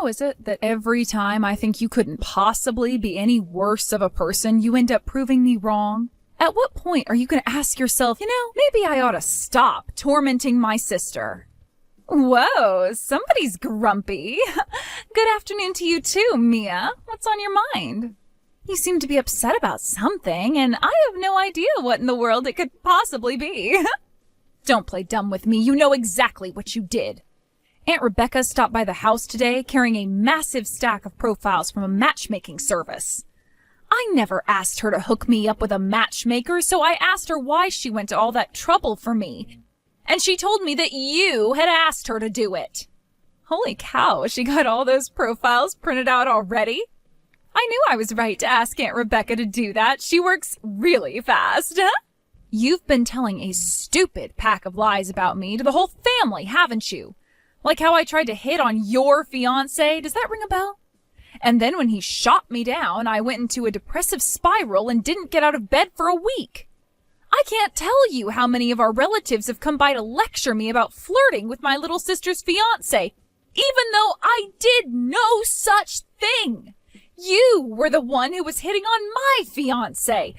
How is it that every time I think you couldn't possibly be any worse of a person, you end up proving me wrong? At what point are you going to ask yourself, maybe I ought to stop tormenting my sister? Whoa, somebody's grumpy. Good afternoon to you too, Mia. What's on your mind? You seem to be upset about something, and I have no idea what in the world it could possibly be. Don't play dumb with me. You know exactly what you did. Aunt Rebecca stopped by the house today carrying a massive stack of profiles from a matchmaking service. I never asked her to hook me up with a matchmaker, so I asked her why she went to all that trouble for me. And she told me that you had asked her to do it. Holy cow, she got all those profiles printed out already? I knew I was right to ask Aunt Rebecca to do that. She works really fast. You've been telling a stupid pack of lies about me to the whole family, haven't you? Like how I tried to hit on your fiancé. Does that ring a bell? And then when he shot me down, I went into a depressive spiral and didn't get out of bed for a week. I can't tell you how many of our relatives have come by to lecture me about flirting with my little sister's fiancé, even though I did no such thing. You were the one who was hitting on my fiancé.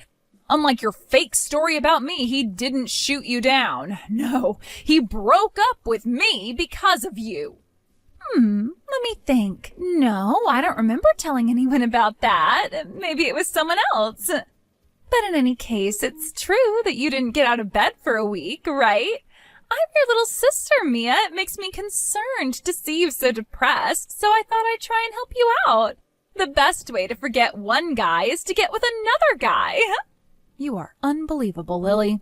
Unlike your fake story about me, he didn't shoot you down. No, he broke up with me because of you. Let me think. No, I don't remember telling anyone about that. Maybe it was someone else. But in any case, it's true that you didn't get out of bed for a week, right? I'm your little sister, Mia. It makes me concerned to see you so depressed, so I thought I'd try and help you out. The best way to forget one guy is to get with another guy. You are unbelievable, Lily.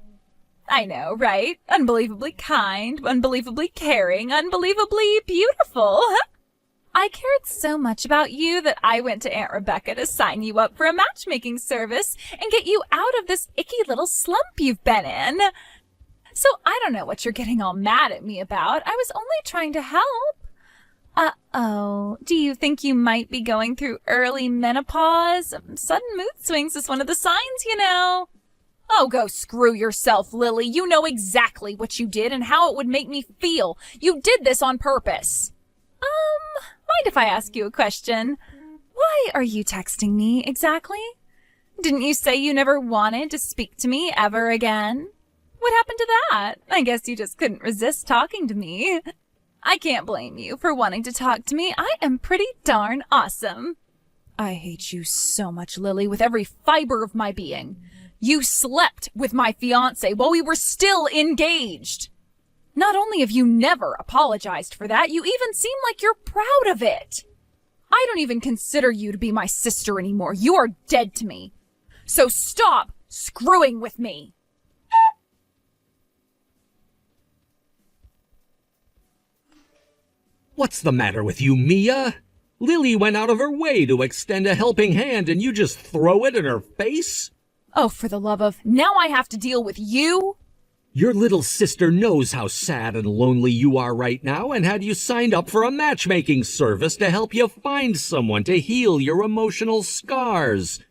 I know, right? Unbelievably kind, unbelievably caring, unbelievably beautiful. I cared so much about you that I went to Aunt Rebecca to sign you up for a matchmaking service and get you out of this icky little slump you've been in. So I don't know what you're getting all mad at me about. I was only trying to help. Uh-oh. Do you think you might be going through early menopause? Sudden mood swings is one of the signs, you know. Oh, go screw yourself, Lily. You know exactly what you did and how it would make me feel. You did this on purpose. Mind if I ask you a question? Why are you texting me exactly? Didn't you say you never wanted to speak to me ever again? What happened to that? I guess you just couldn't resist talking to me. I can't blame you for wanting to talk to me. I am pretty darn awesome. I hate you so much, Lily, with every fiber of my being. You slept with my fiancé while we were still engaged. Not only have you never apologized for that, you even seem like you're proud of it. I don't even consider you to be my sister anymore. You are dead to me. So stop screwing with me. What's the matter with you, Mia? Lily went out of her way to extend a helping hand and you just throw it in her face? Oh, for the love of... Now I have to deal with you? Your little sister knows how sad and lonely you are right now and had you signed up for a matchmaking service to help you find someone to heal your emotional scars.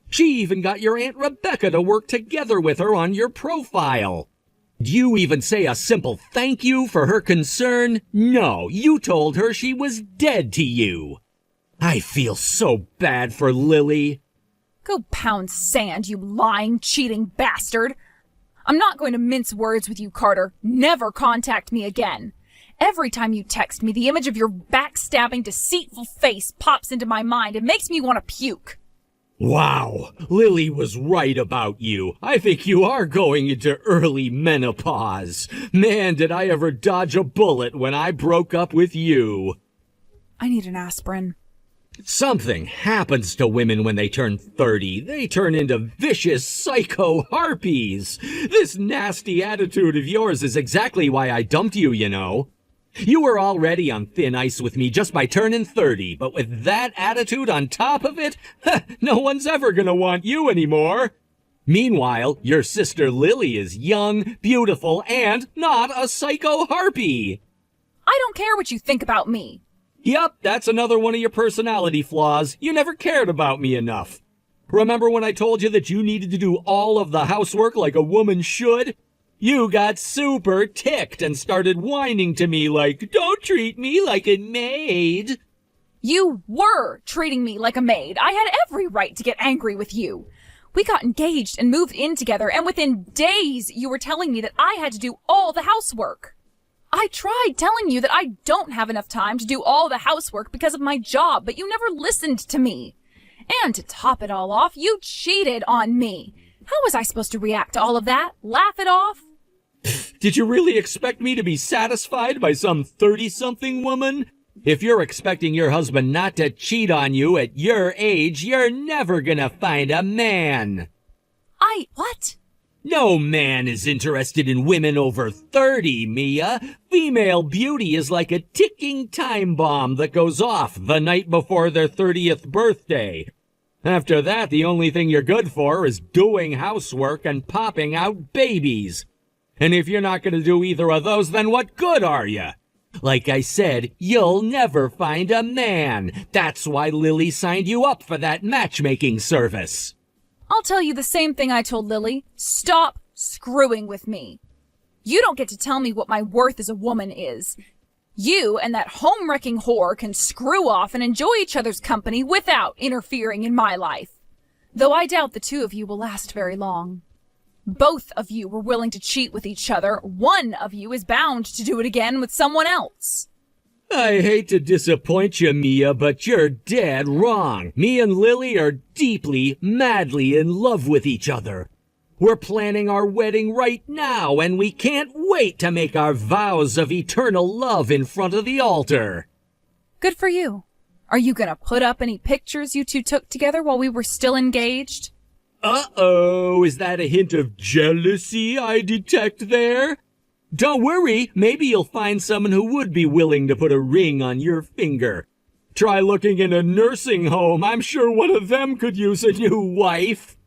She even got your Aunt Rebecca to work together with her on your profile. Do you even say a simple thank you for her concern? No, you told her she was dead to you. I feel so bad for Lily. Go pound sand, you lying, cheating bastard. I'm not going to mince words with you, Carter. Never contact me again. Every time you text me, the image of your backstabbing, deceitful face pops into my mind and makes me want to puke. Wow, Lily was right about you. I think you are going into early menopause. Man, did I ever dodge a bullet when I broke up with you. I need an aspirin. Something happens to women when they turn 30. They turn into vicious psycho harpies. This nasty attitude of yours is exactly why I dumped you, you know. You were already on thin ice with me just by turning 30, but with that attitude on top of it, no one's ever gonna want you anymore. Meanwhile, your sister Lily is young, beautiful, and not a psycho harpy. I don't care what you think about me. Yep, that's another one of your personality flaws. You never cared about me enough. Remember when I told you that you needed to do all of the housework like a woman should? You got super ticked and started whining to me like, don't treat me like a maid. You were treating me like a maid. I had every right to get angry with you. We got engaged and moved in together, and within days you were telling me that I had to do all the housework. I tried telling you that I don't have enough time to do all the housework because of my job, but you never listened to me. And to top it all off, you cheated on me. How was I supposed to react to all of that? Laugh it off? Did you really expect me to be satisfied by some 30-something woman? If you're expecting your husband not to cheat on you at your age, you're never gonna find a man. What? No man is interested in women over 30, Mia. Female beauty is like a ticking time bomb that goes off the night before their 30th birthday. After that, the only thing you're good for is doing housework and popping out babies. And if you're not gonna do either of those, then what good are you? Like I said, you'll never find a man. That's why Lily signed you up for that matchmaking service. I'll tell you the same thing I told Lily. Stop screwing with me. You don't get to tell me what my worth as a woman is. You and that home-wrecking whore can screw off and enjoy each other's company without interfering in my life. Though I doubt the two of you will last very long. Both of you were willing to cheat with each other. One of you is bound to do it again with someone else. I hate to disappoint you, Mia, but you're dead wrong. Me and Lily are deeply, madly in love with each other. We're planning our wedding right now, and we can't wait to make our vows of eternal love in front of the altar. Good for you. Are you gonna put up any pictures you two took together while we were still engaged? Uh-oh, is that a hint of jealousy I detect there? Don't worry, maybe you'll find someone who would be willing to put a ring on your finger. Try looking in a nursing home. I'm sure one of them could use a new wife.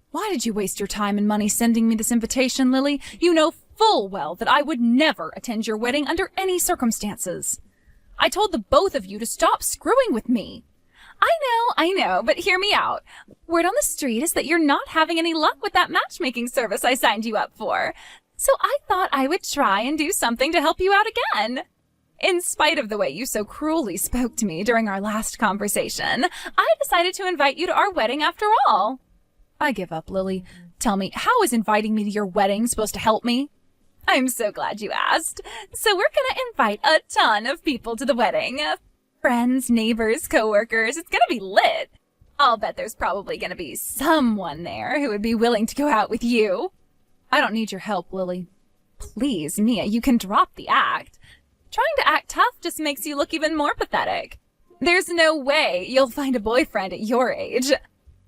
Why did you waste your time and money sending me this invitation, Lily? You know full well that I would never attend your wedding under any circumstances. I told the both of you to stop screwing with me. I know, but hear me out. Word on the street is that you're not having any luck with that matchmaking service I signed you up for. So I thought I would try and do something to help you out again. In spite of the way you so cruelly spoke to me during our last conversation, I decided to invite you to our wedding after all. I give up, Lily. Tell me, how is inviting me to your wedding supposed to help me? I'm so glad you asked. So we're gonna invite a ton of people to the wedding. Friends, neighbors, coworkers. It's gonna be lit. I'll bet there's probably gonna be someone there who would be willing to go out with you. I don't need your help, Lily. Please, Mia, you can drop the act. Trying to act tough just makes you look even more pathetic. There's no way you'll find a boyfriend at your age.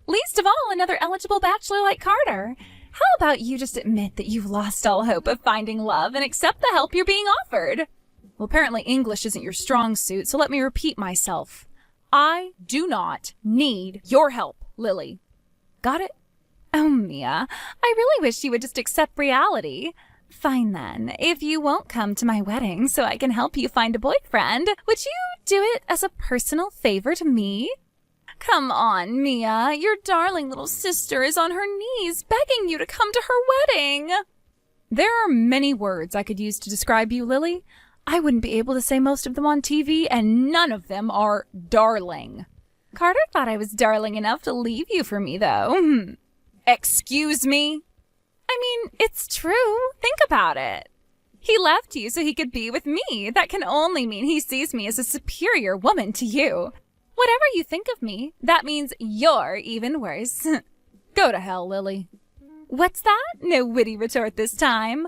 Least of all, another eligible bachelor like Carter. How about you just admit that you've lost all hope of finding love and accept the help you're being offered? Well, apparently English isn't your strong suit, so let me repeat myself. I do not need your help, Lily. Got it? Oh, Mia, I really wish you would just accept reality. Fine then, if you won't come to my wedding so I can help you find a boyfriend, would you do it as a personal favor to me? Come on, Mia, your darling little sister is on her knees begging you to come to her wedding. There are many words I could use to describe you, Lily. I wouldn't be able to say most of them on TV, and none of them are darling. Carter thought I was darling enough to leave you for me, though. Excuse me? I mean, it's true. Think about it. He left you so he could be with me. That can only mean he sees me as a superior woman to you. Whatever you think of me, that means you're even worse. Go to hell, Lily. What's that? No witty retort this time.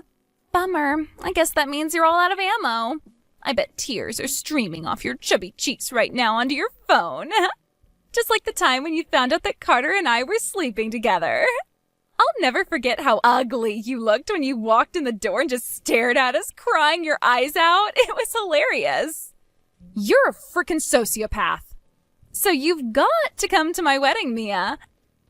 Bummer. I guess that means you're all out of ammo. I bet tears are streaming off your chubby cheeks right now onto your phone. Just like the time when you found out that Carter and I were sleeping together. I'll never forget how ugly you looked when you walked in the door and just stared at us, crying your eyes out. It was hilarious. You're a frickin' sociopath. So you've got to come to my wedding, Mia.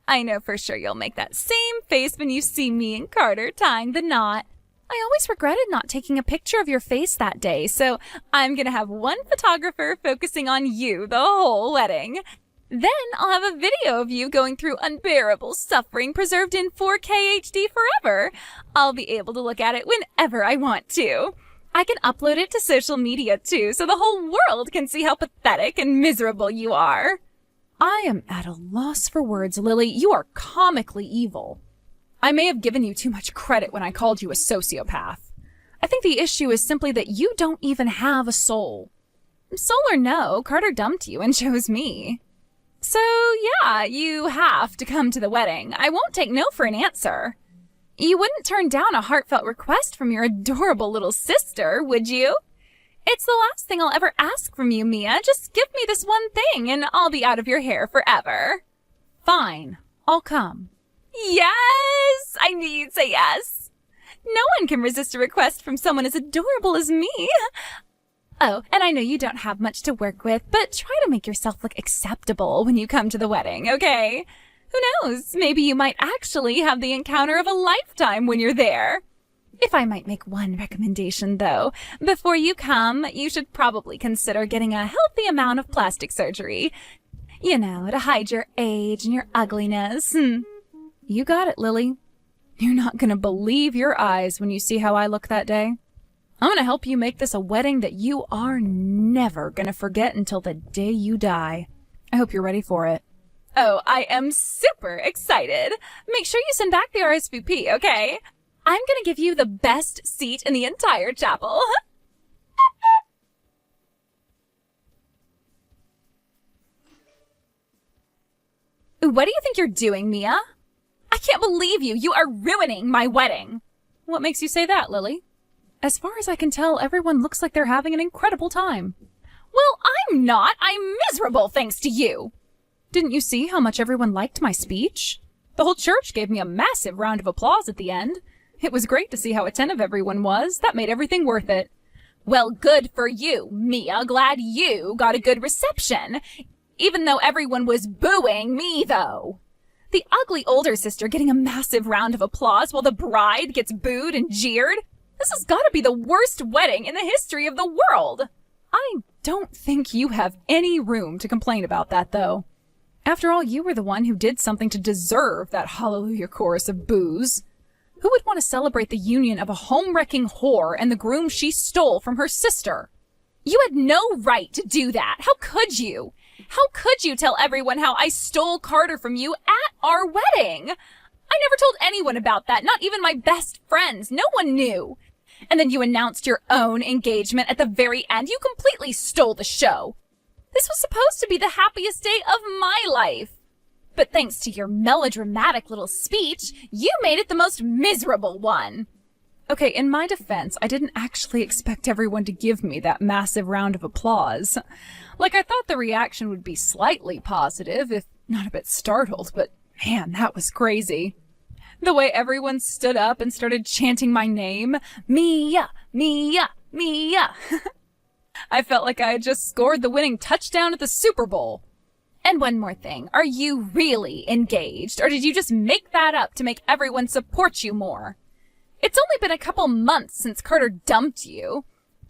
I know for sure you'll make that same face when you see me and Carter tying the knot. I always regretted not taking a picture of your face that day, so I'm gonna have one photographer focusing on you the whole wedding. Then I'll have a video of you going through unbearable suffering preserved in 4K HD forever. I'll be able to look at it whenever I want to. I can upload it to social media too, so the whole world can see how pathetic and miserable you are. I am at a loss for words, Lily. You are comically evil. I may have given you too much credit when I called you a sociopath. I think the issue is simply that you don't even have a soul. Soul or no, Carter dumped you and chose me. So, yeah, you have to come to the wedding. I won't take no for an answer. You wouldn't turn down a heartfelt request from your adorable little sister, would you? It's the last thing I'll ever ask from you, Mia. Just give me this one thing and I'll be out of your hair forever. Fine, I'll come. Yes! I knew you'd say yes. No one can resist a request from someone as adorable as me. Oh, and I know you don't have much to work with, but try to make yourself look acceptable when you come to the wedding, okay? Who knows? Maybe you might actually have the encounter of a lifetime when you're there. If I might make one recommendation, though, before you come, you should probably consider getting a healthy amount of plastic surgery. You know, to hide your age and your ugliness. You got it, Lily. You're not gonna believe your eyes when you see how I look that day. I'm gonna help you make this a wedding that you are never gonna forget until the day you die. I hope you're ready for it. Oh, I am super excited. Make sure you send back the RSVP, okay? I'm gonna give you the best seat in the entire chapel. What do you think you're doing, Mia? I can't believe you. You are ruining my wedding. What makes you say that, Lily? As far as I can tell, everyone looks like they're having an incredible time. Well, I'm not. I'm miserable thanks to you. Didn't you see how much everyone liked my speech? The whole church gave me a massive round of applause at the end. It was great to see how attentive everyone was. That made everything worth it. Well, good for you, Mia. Glad you got a good reception. Even though everyone was booing me, though. The ugly older sister getting a massive round of applause while the bride gets booed and jeered. This has got to be the worst wedding in the history of the world. I don't think you have any room to complain about that, though. After all, you were the one who did something to deserve that hallelujah chorus of boos. Who would want to celebrate the union of a home-wrecking whore and the groom she stole from her sister? You had no right to do that. How could you? How could you tell everyone how I stole Carter from you at our wedding? I never told anyone about that, not even my best friends. No one knew. And then you announced your own engagement at the very end. You completely stole the show. This was supposed to be the happiest day of my life. But thanks to your melodramatic little speech, you made it the most miserable one. Okay, in my defense, I didn't actually expect everyone to give me that massive round of applause. Like, I thought the reaction would be slightly positive, if not a bit startled, but man, that was crazy. The way everyone stood up and started chanting my name, Mia, Mia, Mia. I felt like I had just scored the winning touchdown at the Super Bowl. And one more thing, are you really engaged, or did you just make that up to make everyone support you more? It's only been a couple months since Carter dumped you.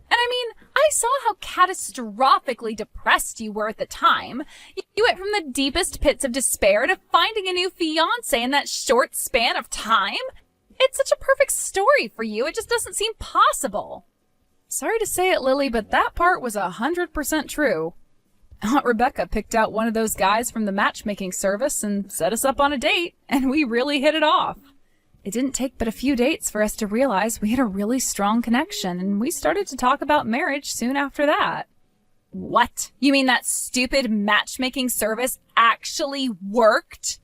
And I mean, I saw how catastrophically depressed you were at the time. You went from the deepest pits of despair to finding a new fiancé in that short span of time. It's such a perfect story for you, it just doesn't seem possible. Sorry to say it, Lily, but that part was 100% true. Aunt Rebecca picked out one of those guys from the matchmaking service and set us up on a date, and we really hit it off. It didn't take but a few dates for us to realize we had a really strong connection, and we started to talk about marriage soon after that. What? You mean that stupid matchmaking service actually worked?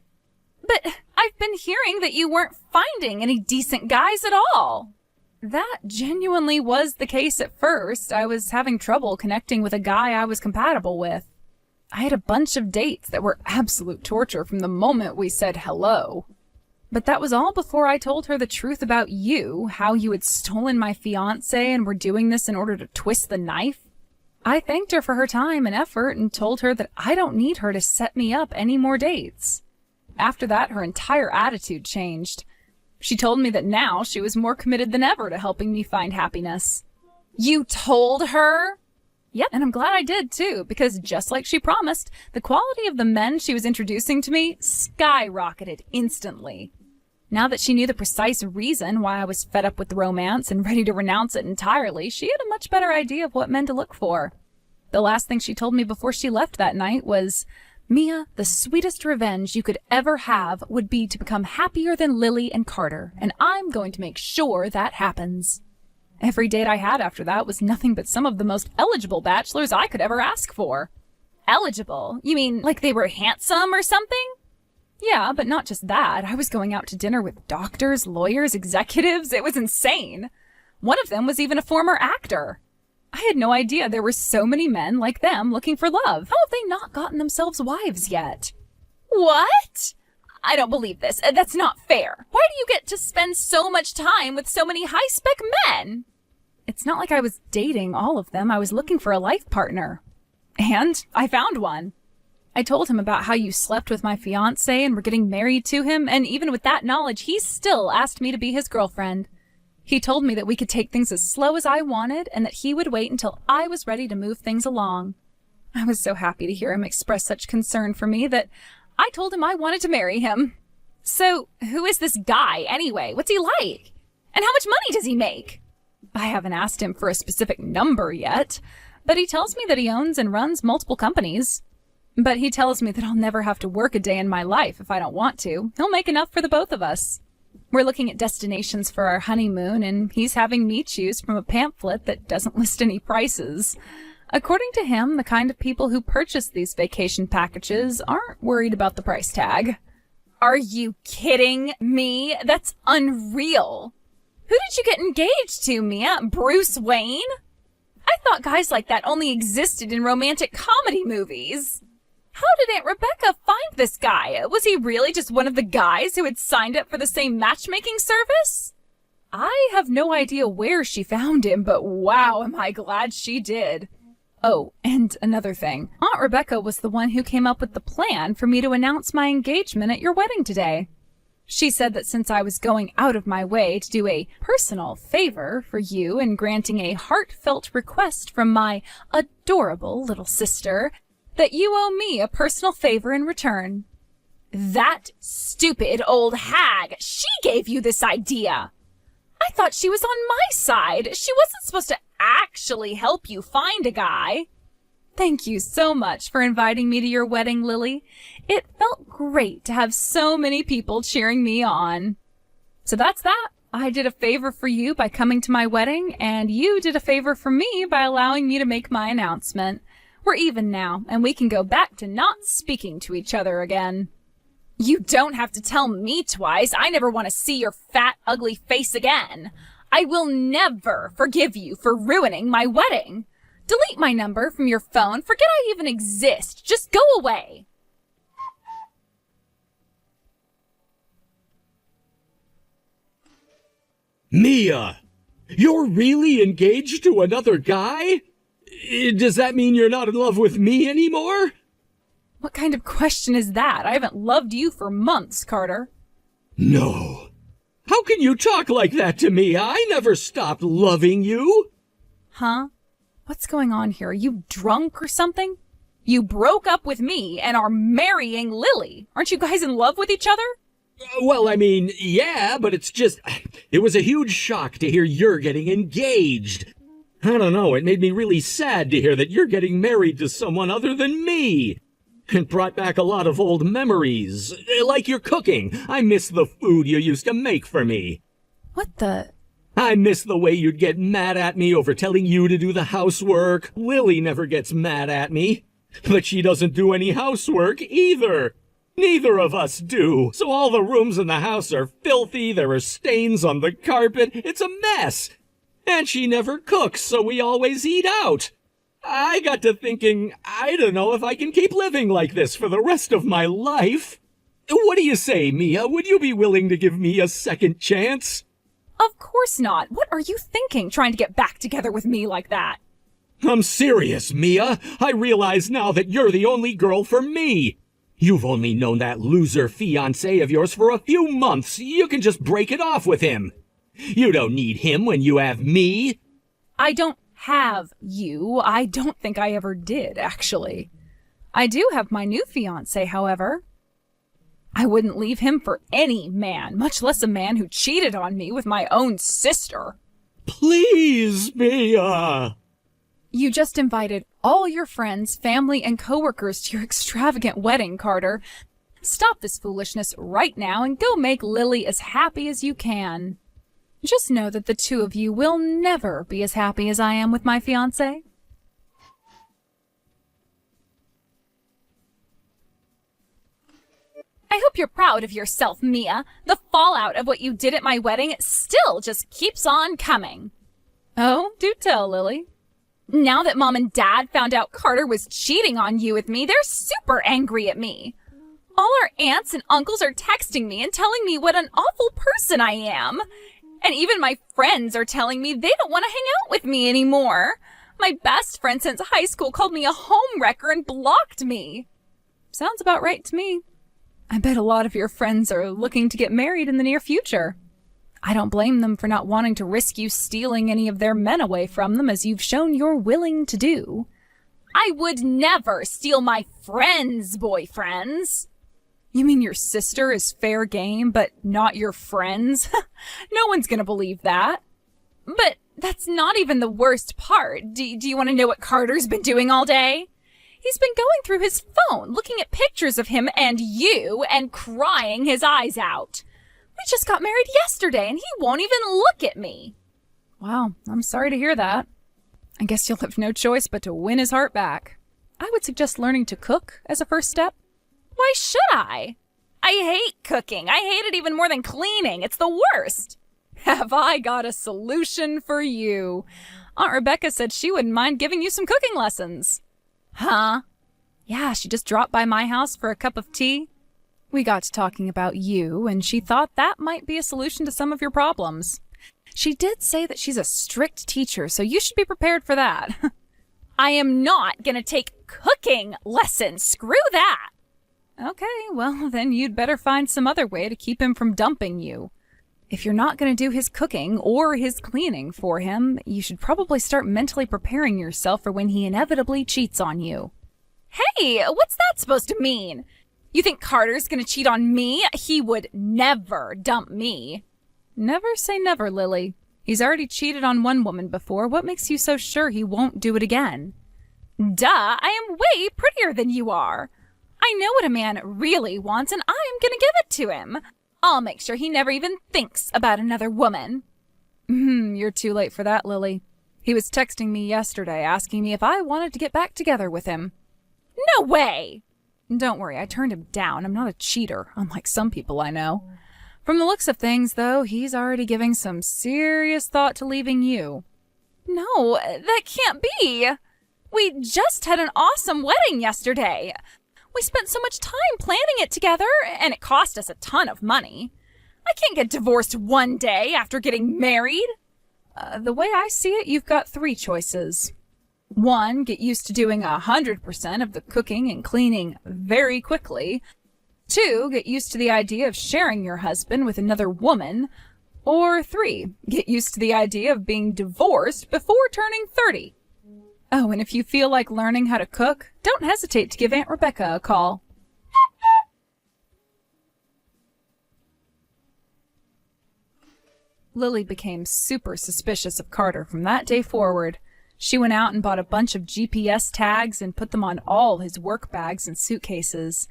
But I've been hearing that you weren't finding any decent guys at all. That genuinely was the case at first. I was having trouble connecting with a guy I was compatible with. I had a bunch of dates that were absolute torture from the moment we said hello. But that was all before I told her the truth about you, how you had stolen my fiancé and were doing this in order to twist the knife. I thanked her for her time and effort and told her that I don't need her to set me up any more dates. After that, her entire attitude changed. She told me that now she was more committed than ever to helping me find happiness. You told her? Yep, and I'm glad I did too, because just like she promised, the quality of the men she was introducing to me skyrocketed instantly. Now that she knew the precise reason why I was fed up with the romance and ready to renounce it entirely, she had a much better idea of what men to look for. The last thing she told me before she left that night was, Mia, the sweetest revenge you could ever have would be to become happier than Lily and Carter, and I'm going to make sure that happens. Every date I had after that was nothing but some of the most eligible bachelors I could ever ask for. Eligible? You mean like they were handsome or something? Yeah, but not just that. I was going out to dinner with doctors, lawyers, executives. It was insane. One of them was even a former actor. I had no idea there were so many men like them looking for love. How have they not gotten themselves wives yet? What? I don't believe this. That's not fair. Why do you get to spend so much time with so many high-spec men? It's not like I was dating all of them. I was looking for a life partner. And I found one. I told him about how you slept with my fiancé and were getting married to him, and even with that knowledge, he still asked me to be his girlfriend. He told me that we could take things as slow as I wanted and that he would wait until I was ready to move things along. I was so happy to hear him express such concern for me that I told him I wanted to marry him. So, who is this guy anyway? What's he like? And how much money does he make? I haven't asked him for a specific number yet, but he tells me that he owns and runs multiple companies. But he tells me that I'll never have to work a day in my life if I don't want to. He'll make enough for the both of us. We're looking at destinations for our honeymoon, and he's having me choose from a pamphlet that doesn't list any prices. According to him, the kind of people who purchase these vacation packages aren't worried about the price tag. Are you kidding me? That's unreal. Who did you get engaged to, Mia? Bruce Wayne? I thought guys like that only existed in romantic comedy movies. How did Aunt Rebecca find this guy? Was he really just one of the guys who had signed up for the same matchmaking service? I have no idea where she found him, but wow, am I glad she did. Oh, and another thing. Aunt Rebecca was the one who came up with the plan for me to announce my engagement at your wedding today. She said that since I was going out of my way to do a personal favor for you in granting a heartfelt request from my adorable little sister, that you owe me a personal favor in return. That stupid old hag, she gave you this idea. I thought she was on my side. She wasn't supposed to actually help you find a guy. Thank you so much for inviting me to your wedding, Lily. It felt great to have so many people cheering me on. So that's that. I did a favor for you by coming to my wedding, and you did a favor for me by allowing me to make my announcement. We're even now, and we can go back to not speaking to each other again. You don't have to tell me twice. I never want to see your fat, ugly face again. I will never forgive you for ruining my wedding. Delete my number from your phone. Forget I even exist. Just go away. Mia, you're really engaged to another guy? Does that mean you're not in love with me anymore? What kind of question is that? I haven't loved you for months, Carter. No. How can you talk like that to me? I never stopped loving you. Huh? What's going on here? Are you drunk or something? You broke up with me and are marrying Lily. Aren't you guys in love with each other? Well, I mean, yeah, but it was a huge shock to hear you're getting engaged. I don't know, it made me really sad to hear that you're getting married to someone other than me. It brought back a lot of old memories, like your cooking. I miss the food you used to make for me. What the... I miss the way you'd get mad at me over telling you to do the housework. Lily never gets mad at me, but she doesn't do any housework either. Neither of us do. So all the rooms in the house are filthy, there are stains on the carpet, it's a mess. And she never cooks, so we always eat out. I got to thinking, I don't know if I can keep living like this for the rest of my life. What do you say, Mia? Would you be willing to give me a second chance? Of course not. What are you thinking, trying to get back together with me like that? I'm serious, Mia. I realize now that you're the only girl for me. You've only known that loser fiancé of yours for a few months. You can just break it off with him. You don't need him when you have me. I don't have you. I don't think I ever did, actually. I do have my new fiancé, however. I wouldn't leave him for any man, much less a man who cheated on me with my own sister. Please, Mia! You just invited all your friends, family, and coworkers to your extravagant wedding, Carter. Stop this foolishness right now and go make Lily as happy as you can. Just know that the two of you will never be as happy as I am with my fiancé. I hope you're proud of yourself, Mia. The fallout of what you did at my wedding still just keeps on coming. Oh, do tell, Lily. Now that Mom and Dad found out Carter was cheating on you with me, they're super angry at me. All our aunts and uncles are texting me and telling me what an awful person I am. And even my friends are telling me they don't want to hang out with me anymore. My best friend since high school called me a homewrecker and blocked me. Sounds about right to me. I bet a lot of your friends are looking to get married in the near future. I don't blame them for not wanting to risk you stealing any of their men away from them, as you've shown you're willing to do. I would never steal my friends' boyfriends. You mean your sister is fair game, but not your friends? No one's gonna believe that. But that's not even the worst part. Do you want to know what Carter's been doing all day? He's been going through his phone, looking at pictures of him and you, and crying his eyes out. We just got married yesterday, and he won't even look at me. Wow, I'm sorry to hear that. I guess you'll have no choice but to win his heart back. I would suggest learning to cook as a first step. Why should I? I hate cooking. I hate it even more than cleaning. It's the worst. Have I got a solution for you? Aunt Rebecca said she wouldn't mind giving you some cooking lessons. Huh? Yeah, she just dropped by my house for a cup of tea. We got to talking about you, and she thought that might be a solution to some of your problems. She did say that she's a strict teacher, so you should be prepared for that. I am not gonna take cooking lessons. Screw that. Okay, well, then you'd better find some other way to keep him from dumping you. If you're not going to do his cooking or his cleaning for him, you should probably start mentally preparing yourself for when he inevitably cheats on you. Hey, what's that supposed to mean? You think Carter's going to cheat on me? He would never dump me. Never say never, Lily. He's already cheated on one woman before. What makes you so sure he won't do it again? Duh, I am way prettier than you are. I know what a man really wants, and I'm going to give it to him. I'll make sure he never even thinks about another woman. You're too late for that, Lily. He was texting me yesterday asking me if I wanted to get back together with him. No way! Don't worry, I turned him down. I'm not a cheater, unlike some people I know. From the looks of things, though, he's already giving some serious thought to leaving you. No, that can't be. We just had an awesome wedding yesterday. We spent so much time planning it together, and it cost us a ton of money. I can't get divorced one day after getting married. The way I see it, you've got three choices. 1, get used to doing 100% of the cooking and cleaning very quickly. 2, get used to the idea of sharing your husband with another woman. Or 3, get used to the idea of being divorced before turning 30. Oh, and if you feel like learning how to cook, don't hesitate to give Aunt Rebecca a call. Lily became super suspicious of Carter from that day forward. She went out and bought a bunch of GPS tags and put them on all his work bags and suitcases.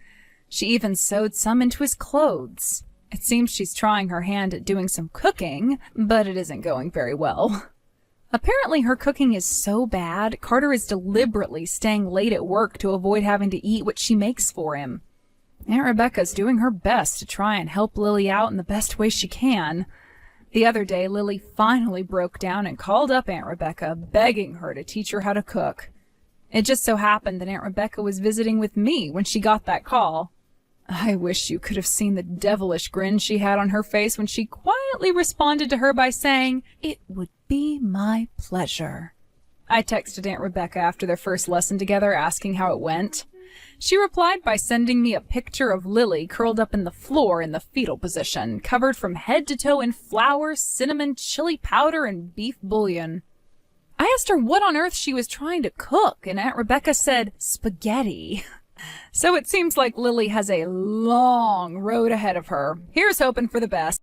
She even sewed some into his clothes. It seems she's trying her hand at doing some cooking, but it isn't going very well. Apparently her cooking is so bad, Carter is deliberately staying late at work to avoid having to eat what she makes for him. Aunt Rebecca's doing her best to try and help Lily out in the best way she can. The other day, Lily finally broke down and called up Aunt Rebecca, begging her to teach her how to cook. It just so happened that Aunt Rebecca was visiting with me when she got that call. I wish you could have seen the devilish grin she had on her face when she quietly responded to her by saying, "It would be my pleasure." I texted Aunt Rebecca after their first lesson together asking how it went. She replied by sending me a picture of Lily curled up in the floor in the fetal position, covered from head to toe in flour, cinnamon, chili powder, and beef bouillon. I asked her what on earth she was trying to cook, and Aunt Rebecca said spaghetti. So it seems like Lily has a long road ahead of her. Here's hoping for the best.